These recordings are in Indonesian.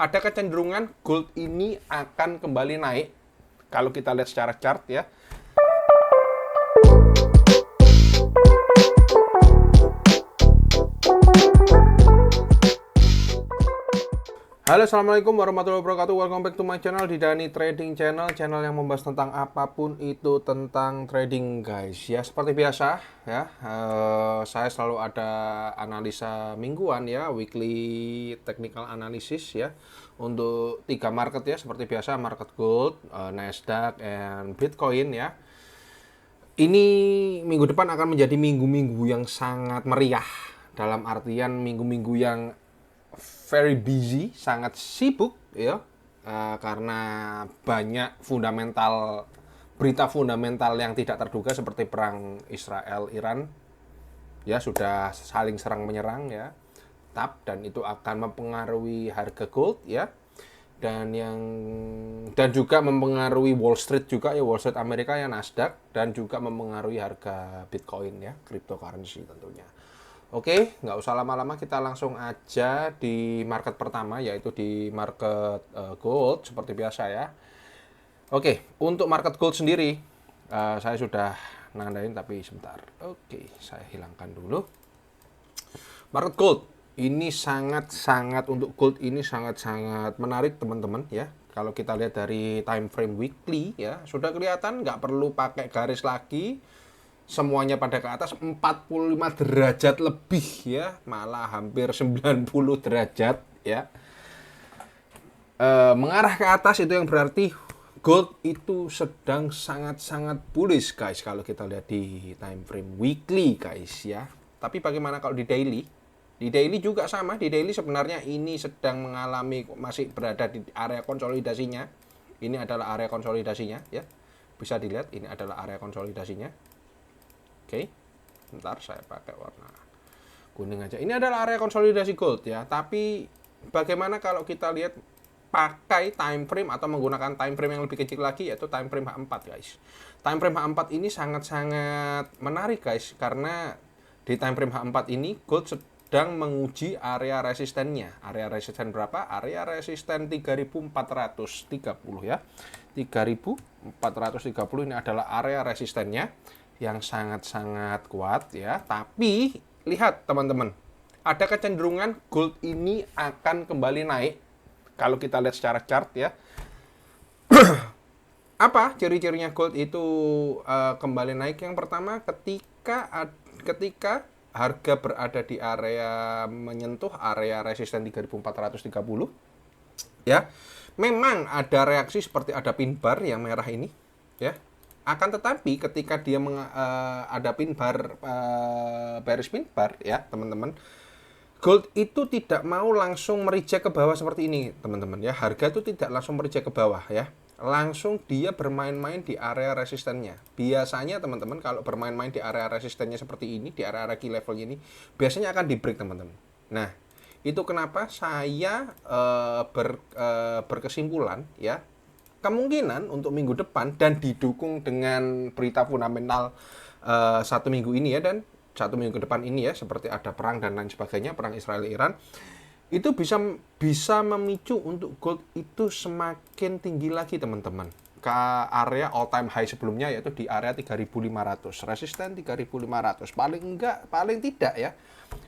ada kecenderungan gold ini akan kembali naik kalau kita lihat secara chart ya. Halo, assalamualaikum warahmatullahi wabarakatuh. Welcome back to my channel, di Dani Trading Channel, channel yang membahas tentang apapun itu tentang trading, guys. Ya, seperti biasa ya, saya selalu ada analisa mingguan ya, weekly technical analysis ya, untuk 3 market ya, seperti biasa, market gold, Nasdaq, and Bitcoin ya. Ini minggu depan akan menjadi minggu-minggu yang sangat meriah, dalam artian minggu-minggu yang very busy, sangat sibuk ya, karena banyak berita fundamental yang tidak terduga seperti perang Israel-Iran ya, sudah saling serang menyerang ya, dan itu akan mempengaruhi harga gold ya, dan juga mempengaruhi Wall Street juga ya, Wall Street Amerika ya, Nasdaq, dan juga mempengaruhi harga Bitcoin ya, cryptocurrency tentunya. Oke, nggak usah lama-lama, kita langsung aja di market pertama, yaitu di market gold seperti biasa ya. Oke, untuk market gold sendiri, saya sudah nandain tapi sebentar. Oke, saya hilangkan dulu. Market gold ini untuk gold ini sangat-sangat menarik teman-teman ya. Kalau kita lihat dari time frame weekly ya, sudah kelihatan, nggak perlu pakai garis lagi. Semuanya pada ke atas 45 derajat lebih ya, malah hampir 90 derajat ya. Mengarah ke atas, itu yang berarti gold itu sedang sangat-sangat bullish, guys, kalau kita lihat di time frame weekly, guys ya. Tapi bagaimana kalau di daily? Di daily juga sama. Di daily sebenarnya ini sedang mengalami, masih berada di area konsolidasinya. Ini adalah area konsolidasinya ya. Bisa dilihat, ini adalah area konsolidasinya. Oke, bentar, saya pakai warna kuning aja. Ini adalah area konsolidasi gold ya. Tapi bagaimana kalau kita lihat pakai time frame atau menggunakan time frame yang lebih kecil lagi, yaitu time frame H4, guys. Time frame H4 ini sangat-sangat menarik, guys, karena di time frame H4 ini gold sedang menguji area resistennya. Area resisten berapa? Area resisten 3430 ya. 3430 ini adalah area resistennya yang sangat-sangat kuat ya. Tapi lihat teman-teman, ada kecenderungan gold ini akan kembali naik kalau kita lihat secara chart ya. Apa ciri-cirinya gold itu kembali naik? Yang pertama, ketika harga berada di area, menyentuh area resisten 3430 ya, memang ada reaksi seperti ada pin bar yang merah ini ya. Akan tetapi ketika dia ada pin bar, bearish pin bar ya teman-teman, gold itu tidak mau langsung mereject ke bawah seperti ini teman-teman ya. Harga itu tidak langsung mereject ke bawah ya, langsung dia bermain-main di area resistennya. Biasanya teman-teman kalau bermain-main di area resistennya seperti ini, di area key levelnya ini, biasanya akan di break teman-teman. Nah, itu kenapa saya berkesimpulan ya, kemungkinan untuk minggu depan, dan didukung dengan berita fundamental 1 minggu ini ya, dan 1 minggu ke depan ini ya, seperti ada perang dan lain sebagainya, perang Israel-Iran, itu bisa memicu untuk gold itu semakin tinggi lagi teman-teman, ke area all time high sebelumnya, yaitu di area 3500, resisten 3500, paling tidak ya,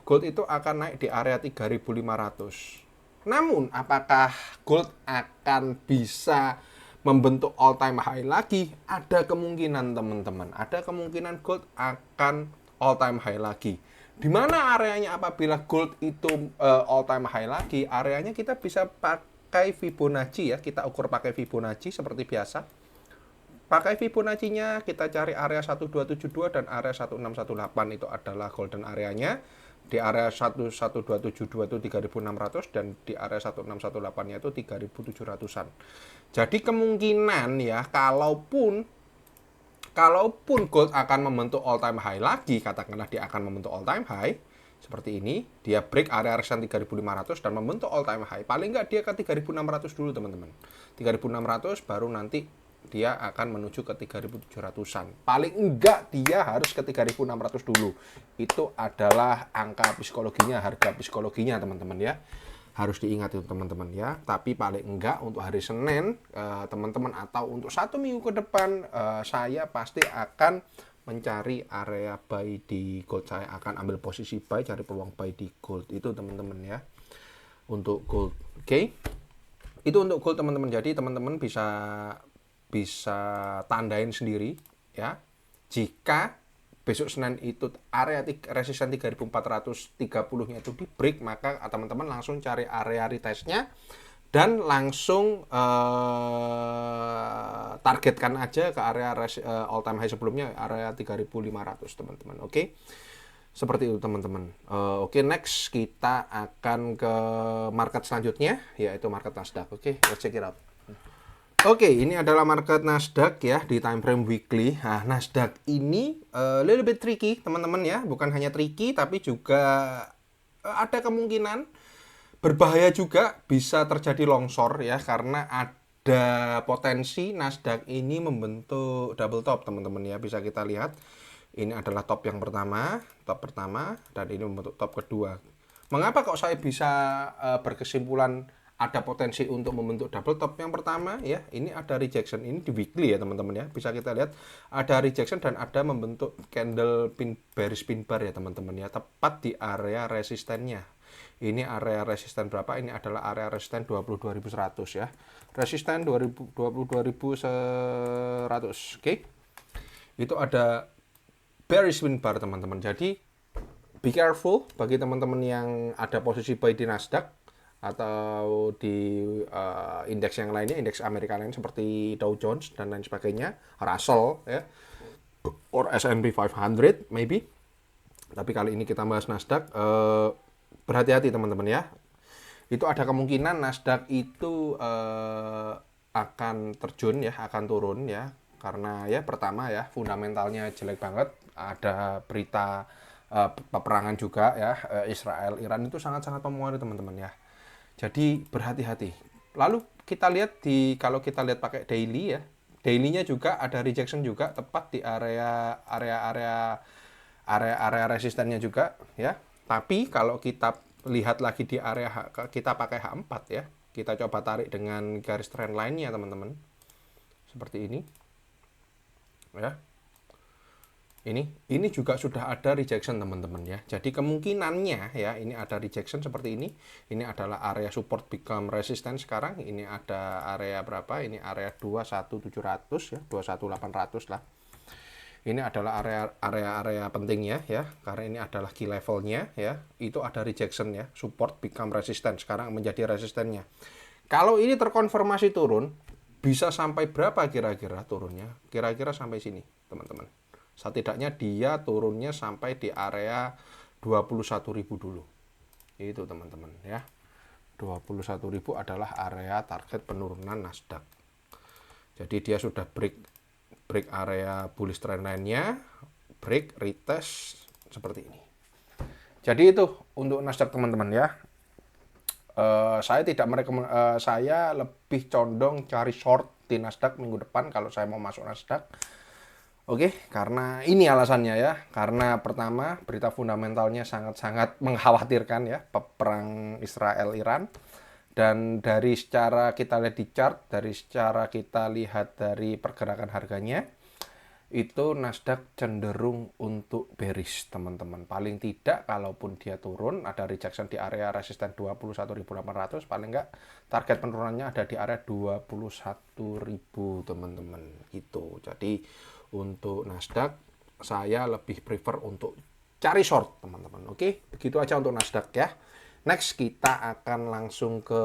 gold itu akan naik di area 3500. Namun apakah gold akan bisa membentuk all time high lagi? Ada kemungkinan teman-teman, ada kemungkinan gold akan all time high lagi. Di mana areanya apabila gold itu all time high lagi? Areanya kita bisa pakai Fibonacci ya, kita ukur pakai Fibonacci seperti biasa. Pakai Fibonacci-nya kita cari area 1272 dan area 1618, itu adalah golden areanya. Di area 11272 itu 3600, dan di area 1618-nya itu 3700-an. Jadi kemungkinan ya, kalaupun gold akan membentuk all time high lagi, katakanlah dia akan membentuk all time high seperti ini, dia break area resistance 3500 dan membentuk all time high, paling nggak dia ke 3600 dulu teman-teman. 3600 baru nanti dia akan menuju ke 3700-an. Paling enggak dia harus ke 3600 dulu. Itu adalah angka psikologinya, harga psikologinya teman-teman ya. harus diingat itu teman-teman ya. Tapi paling enggak untuk hari Senin teman-teman atau untuk 1 minggu ke depan saya pasti akan mencari area buy di gold. Saya akan ambil posisi buy, cari peluang buy di gold itu teman-teman ya, untuk gold. Oke. Itu untuk gold teman-teman. Jadi teman-teman bisa tandain sendiri ya. Jika besok Senin itu area resisten 3430-nya itu di break, maka teman-teman langsung cari area retestnya dan langsung targetkan aja ke area all time high sebelumnya, area 3500 teman-teman. Oke. Seperti itu teman-teman. Oke, next kita akan ke market selanjutnya, yaitu market Nasdaq. Oke, let's check it out. Oke, ini adalah market Nasdaq ya di time frame weekly. Nah, Nasdaq ini little bit tricky, teman-teman ya. Bukan hanya tricky, tapi juga ada kemungkinan berbahaya juga, bisa terjadi longsor ya, karena ada potensi Nasdaq ini membentuk double top, teman-teman ya. Bisa kita lihat, ini adalah top yang pertama, dan ini membentuk top kedua. Mengapa kok saya bisa berkesimpulan ada potensi untuk membentuk double top? Yang pertama ya, ini ada rejection, ini di weekly ya teman-teman ya, bisa kita lihat ada rejection dan ada membentuk candle bearish pin bar ya teman-teman ya, tepat di area resistennya. Ini area resisten berapa? Ini adalah area resisten 22.100 ya, resisten 22.100. Oke, itu ada bearish pin bar teman-teman. Jadi be careful bagi teman-teman yang ada posisi buy di Nasdaq atau di indeks yang lainnya, indeks Amerika lain seperti Dow Jones dan lain sebagainya, Russell ya, or S&P 500 maybe. Tapi kali ini kita bahas Nasdaq. Berhati-hati teman-teman ya. Itu ada kemungkinan Nasdaq itu akan terjun ya, akan turun ya, karena ya pertama ya fundamentalnya jelek banget. Ada berita peperangan juga ya, Israel Iran itu sangat-sangat mempengaruhi teman-teman ya. Jadi berhati-hati. Lalu kita lihat kalau kita lihat pakai daily ya, dailynya juga ada rejection juga tepat di area resistennya juga ya. Tapi kalau kita lihat lagi di area, kita pakai H4 ya, kita coba tarik dengan garis trend line-nya teman-teman, seperti ini ya. Ini juga sudah ada rejection teman-teman ya. Jadi kemungkinannya ya, ini ada rejection seperti ini. Ini adalah area support become resistance sekarang. Ini ada area berapa? Ini area 21700 ya, 21800 lah. Ini adalah area pentingnya ya, karena ini adalah key levelnya ya. Itu ada rejection ya, support become resistance, sekarang menjadi resistennya. Kalau ini terkonfirmasi turun, bisa sampai berapa kira-kira turunnya? Kira-kira sampai sini teman-teman. Setidaknya dia turunnya sampai di area 21.000 dulu. Itu teman-teman ya. 21.000 adalah area target penurunan Nasdaq. Jadi dia sudah break area bullish trend line-nya, break, retest seperti ini. Jadi itu untuk Nasdaq teman-teman ya. Saya tidak saya lebih condong cari short di Nasdaq minggu depan kalau saya mau masuk Nasdaq. Oke, karena ini alasannya ya. Karena pertama, berita fundamentalnya sangat-sangat mengkhawatirkan ya, perang Israel-Iran. Dan dari secara kita lihat di chart, kita lihat dari pergerakan harganya, itu Nasdaq cenderung untuk bearish teman-teman. Paling tidak kalaupun dia turun, ada rejection di area resisten 21.800, paling enggak target penurunannya ada di area 21.000 teman-teman gitu. Jadi untuk Nasdaq saya lebih prefer untuk cari short teman-teman. Oke, begitu aja untuk Nasdaq ya. Next kita akan langsung ke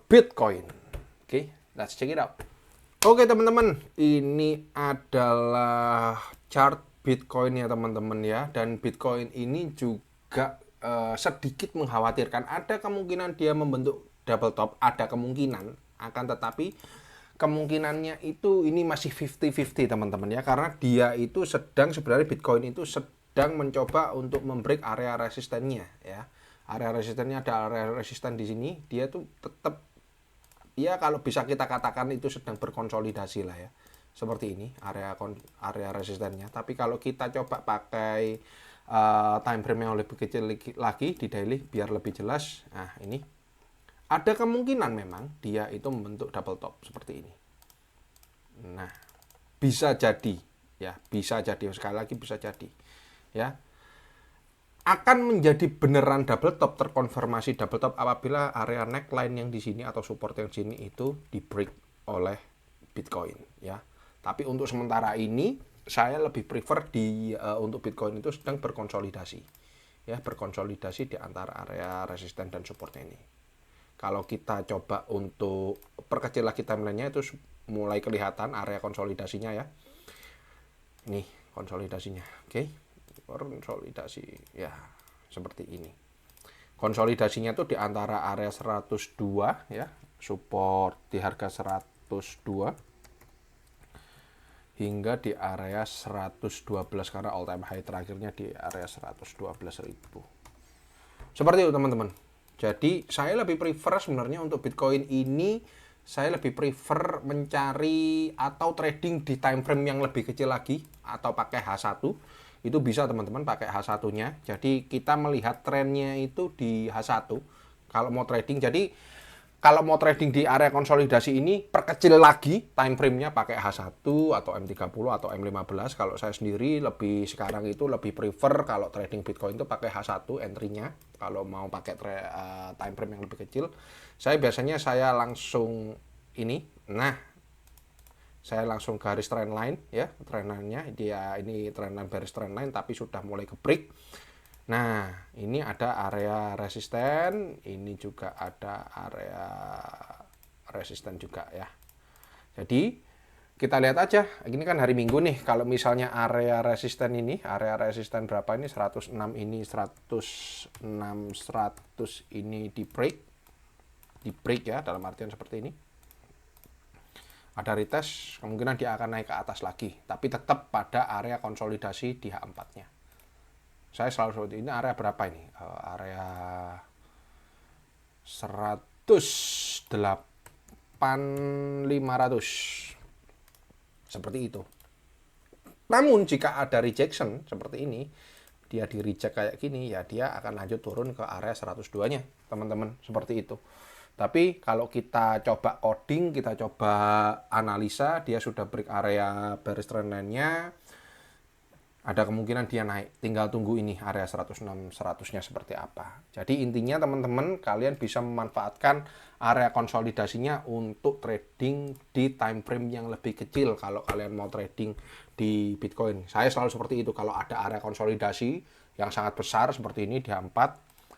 Bitcoin. Oke, let's check it out. Oke teman-teman, ini adalah chart Bitcoin ya teman-teman ya. Dan Bitcoin ini juga sedikit mengkhawatirkan. Ada kemungkinan dia membentuk double top, ada kemungkinan. Akan tetapi kemungkinannya itu ini masih 50-50 teman-teman ya, karena dia itu sebenarnya Bitcoin itu sedang mencoba untuk membreak area resistennya ya. Area resistennya ada area resisten di sini, dia tuh tetap ya kalau bisa kita katakan itu sedang berkonsolidasi lah ya. Seperti ini area resistennya. Tapi kalau kita coba pakai time frame yang lebih kecil lagi di daily biar lebih jelas. Nah, ini ada kemungkinan memang dia itu membentuk double top seperti ini. Nah, bisa jadi ya, bisa jadi, sekali lagi bisa jadi ya, akan menjadi beneran double top, terkonfirmasi double top apabila area neckline yang di sini atau support yang di sini itu di break oleh Bitcoin ya. Tapi untuk sementara ini saya lebih prefer untuk Bitcoin itu sedang berkonsolidasi ya, berkonsolidasi di antara area resisten dan supportnya ini. Kalau kita coba untuk perkecil lagi timelinenya, itu mulai kelihatan area konsolidasinya ya. Ini konsolidasinya, oke. Konsolidasi ya seperti ini. Konsolidasinya tuh di antara area 102 ya, support di harga 102 hingga di area 112 karena all time high terakhirnya di area 112.000. Seperti itu teman-teman. Jadi saya lebih prefer sebenarnya untuk Bitcoin ini, saya lebih prefer mencari atau trading di time frame yang lebih kecil lagi atau pakai H1. Itu bisa teman-teman pakai H1-nya. Jadi kita melihat trennya itu di H1 kalau mau trading. Jadi kalau mau trading di area konsolidasi ini, perkecil lagi time frame-nya pakai H1 atau M30 atau M15. Kalau saya sendiri sekarang itu lebih prefer kalau trading Bitcoin itu pakai H1 entry-nya. Kalau mau pakai time frame yang lebih kecil, saya biasanya langsung ini. Nah, saya langsung garis trendline ya, trendline-nya dia ini trendline bearish trendline tapi sudah mulai ke break. Nah, ini ada area resisten, ini juga ada area resisten juga ya. Jadi kita lihat aja, ini kan hari Minggu nih, kalau misalnya area resisten berapa ini, 106 ini, 106, 100 ini di break ya, dalam artian seperti ini. Ada retest, kemungkinan dia akan naik ke atas lagi, tapi tetap pada area konsolidasi di H4-nya. Saya selalu seperti ini, area berapa ini? Area 108.500. Seperti itu. Namun jika ada rejection seperti ini, dia di reject kayak gini, ya dia akan lanjut turun ke area 102-nya, teman-teman, seperti itu. Tapi kalau kita coba coding, kita coba analisa, dia sudah break area bearish trendline-nya, ada kemungkinan dia naik. Tinggal tunggu ini area 106 100-nya seperti apa. Jadi intinya teman-teman, kalian bisa memanfaatkan area konsolidasinya untuk trading di time frame yang lebih kecil kalau kalian mau trading di Bitcoin. Saya selalu seperti itu, kalau ada area konsolidasi yang sangat besar seperti ini di H4,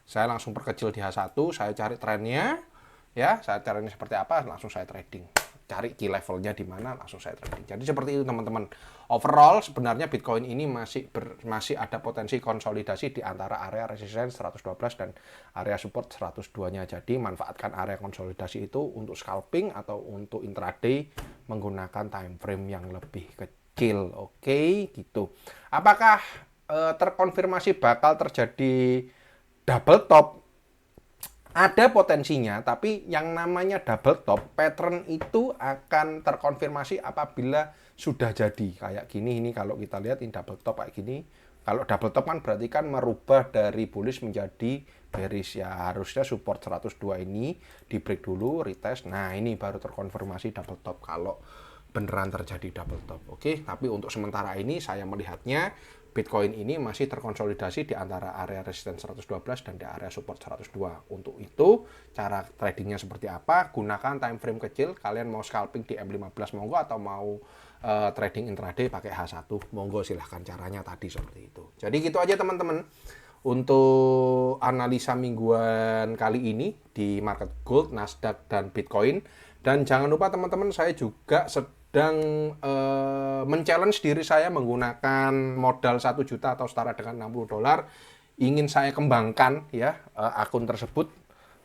saya langsung perkecil di H1, saya cari trennya ya, saya cari ini seperti apa, langsung saya trading. Cari key levelnya di mana, langsung saya trading. Jadi seperti itu teman-teman. Overall sebenarnya Bitcoin ini masih ada potensi konsolidasi di antara area resisten 112 dan area support 102-nya. Jadi manfaatkan area konsolidasi itu untuk scalping atau untuk intraday menggunakan time frame yang lebih kecil. Oke, gitu. Apakah terkonfirmasi bakal terjadi double top? Ada potensinya, tapi yang namanya double top pattern itu akan terkonfirmasi apabila sudah jadi kayak gini. Ini kalau kita lihat ini double top kayak gini. Kalau double top kan berarti kan merubah dari bullish menjadi bearish ya, harusnya support 102 ini di break dulu, retest. Nah, ini baru terkonfirmasi double top kalau beneran terjadi double top. Oke, tapi untuk sementara ini saya melihatnya Bitcoin ini masih terkonsolidasi di antara area resisten 112 dan di area support 102. Untuk itu, cara tradingnya seperti apa? Gunakan time frame kecil. Kalian mau scalping di M15 monggo, atau mau trading intraday pakai H1 monggo, silahkan. Caranya tadi seperti itu. Jadi gitu aja teman-teman untuk analisa mingguan kali ini di market gold, Nasdaq, dan Bitcoin. Dan jangan lupa teman-teman, saya juga sedang men-challenge diri saya menggunakan modal 1 juta atau setara dengan $60. Ingin saya kembangkan ya akun tersebut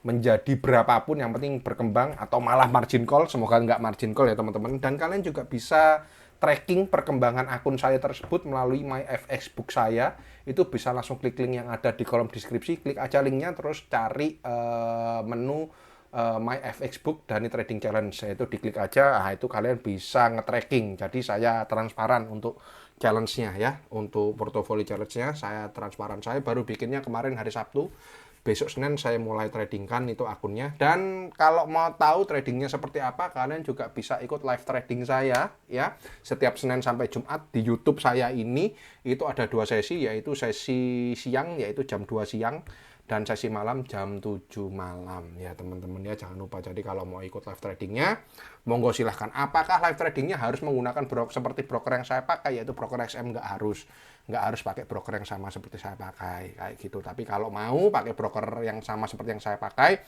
menjadi berapapun, yang penting berkembang, atau malah margin call. Semoga nggak margin call ya teman-teman. Dan kalian juga bisa tracking perkembangan akun saya tersebut melalui MyFX Book saya. Itu bisa langsung klik link yang ada di kolom deskripsi, klik aja linknya, terus cari menu MyFX Book Dhani Trading Challenge, itu diklik aja. Nah, itu kalian bisa nge-tracking. Jadi saya transparan untuk challenge-nya ya, untuk portofolio challenge-nya saya transparan. Saya baru bikinnya kemarin hari Sabtu. besok Senin saya mulai tradingkan itu akunnya. Dan kalau mau tahu tradingnya seperti apa, kalian juga bisa ikut live trading saya ya. Setiap Senin sampai Jumat di YouTube saya ini itu ada 2 sesi, yaitu sesi siang yaitu jam 2 siang dan sesi malam jam 7 malam ya teman-teman ya, jangan lupa. Jadi kalau mau ikut live tradingnya monggo silahkan. Apakah live tradingnya harus menggunakan seperti broker yang saya pakai, yaitu broker XM? Nggak harus pakai broker yang sama seperti saya pakai kayak gitu. Tapi kalau mau pakai broker yang sama seperti yang saya pakai,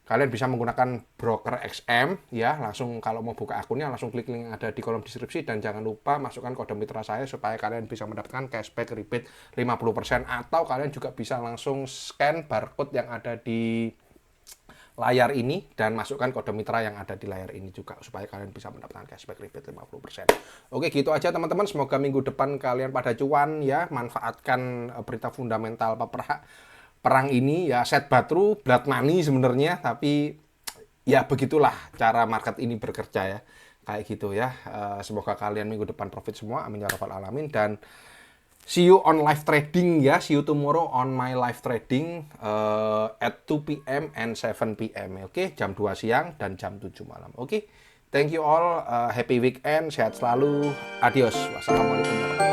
kalian bisa menggunakan broker XM ya. Langsung kalau mau buka akunnya langsung klik link yang ada di kolom deskripsi, dan jangan lupa masukkan kode mitra saya supaya kalian bisa mendapatkan cashback rebate 50%, atau kalian juga bisa langsung scan barcode yang ada di layar ini dan masukkan kode mitra yang ada di layar ini juga supaya kalian bisa mendapatkan cashback rebate 50%. Oke, gitu aja teman-teman. Semoga minggu depan kalian pada cuan ya. Manfaatkan berita fundamental perang ini ya. Set batru, blood money sebenarnya, tapi ya begitulah cara market ini bekerja ya. Kayak gitu ya. Semoga kalian minggu depan profit semua. Amin ya rabbal alamin. Dan see you on live trading ya. See you tomorrow on my live trading at 2 p.m. and 7 p.m. Oke, jam 2 siang dan jam 7 malam. Oke. Thank you all. Happy weekend. Sehat selalu. Adios. Wassalamualaikum warahmatullahi wabarakatuh.